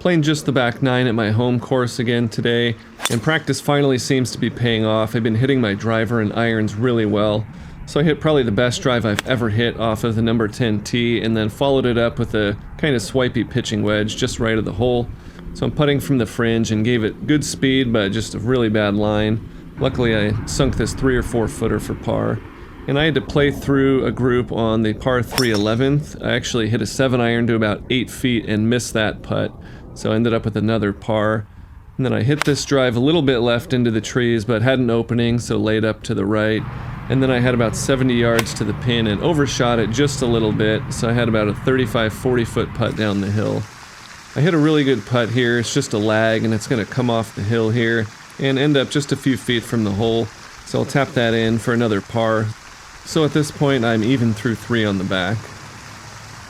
Playing just the back 9 at my home course again today, and practice finally seems to be paying off. I've been hitting my driver and irons really well. So I hit probably the best drive I've ever hit off of the number 10 tee, and then followed it up with a kind of swipey pitching wedge just right of the hole. So I'm putting from the fringe and gave it good speed, but just a really bad line. Luckily I sunk this 3 or 4 footer for par. And I had to play through a group on the par 3 11th. I actually hit a 7-iron to about 8 feet and missed that putt. So I ended up with another par. And then I hit this drive a little bit left into the trees, but had an opening, so laid up to the right. And then I had about 70 yards to the pin and overshot it just a little bit, so I had about a 35-40 foot putt down the hill. I hit a really good putt here. It's just a lag, and it's going to come off the hill here and end up just a few feet from the hole. So I'll tap that in for another par. So at this point, I'm even through 3 on the back.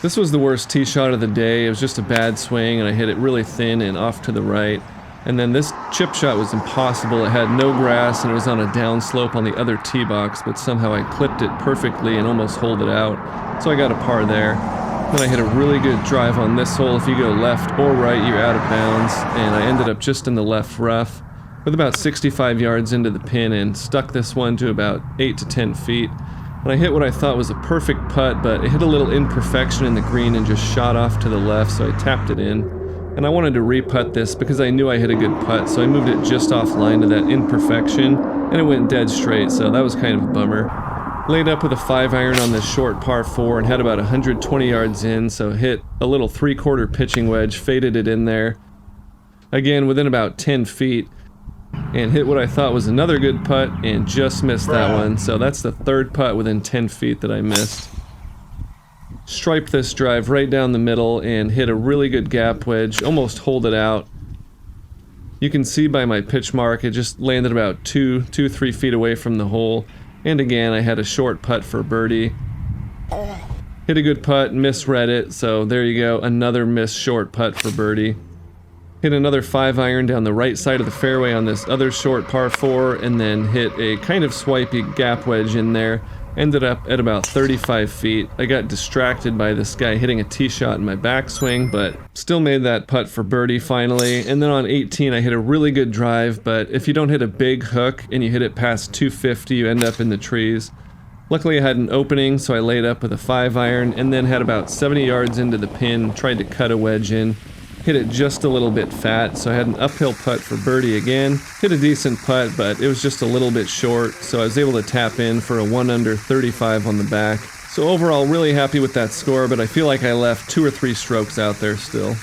This was the worst tee shot of the day. It was just a bad swing, and I hit it really thin and off to the right. And then this chip shot was impossible. It had no grass, and it was on a downslope on the other tee box, but somehow I clipped it perfectly and almost holed it out. So I got a par there. Then I hit a really good drive on this hole. If you go left or right, you're out of bounds, and I ended up just in the left rough with about 65 yards into the pin and stuck this one to about 8 to 10 feet. And I hit what I thought was a perfect putt, but it hit a little imperfection in the green and just shot off to the left, so I tapped it in. And I wanted to re-putt this because I knew I hit a good putt, so I moved it just offline to that imperfection, and it went dead straight, so that was kind of a bummer. Laid up with a 5-iron on this short par 4 and had about 120 yards in, so hit a little 3/4 pitching wedge, faded it in there. Again, within about 10 feet, and hit what I thought was another good putt and just missed that one, so that's the 3rd putt within 10 feet that I missed. Striped this drive right down the middle and hit a really good gap wedge, almost holed it out. You can see by my pitch mark it just landed about 3 feet away from the hole. And again, I had a short putt for birdie. Hit a good putt, misread it, so there you go, another missed short putt for birdie. Hit another 5-iron down the right side of the fairway on this other short par 4, and then hit a kind of swipey gap wedge in there. Ended up at about 35 feet. I got distracted by this guy hitting a tee shot in my backswing, but still made that putt for birdie finally. And then on 18, I hit a really good drive, but if you don't hit a big hook and you hit it past 250, you end up in the trees. Luckily I had an opening, so I laid up with a 5-iron and then had about 70 yards into the pin, tried to cut a wedge in. Hit it just a little bit fat, so I had an uphill putt for birdie again. Hit a decent putt, but it was just a little bit short, so I was able to tap in for a 1 under 35 on the back. So overall, really happy with that score, but I feel like I left 2 or 3 strokes out there still.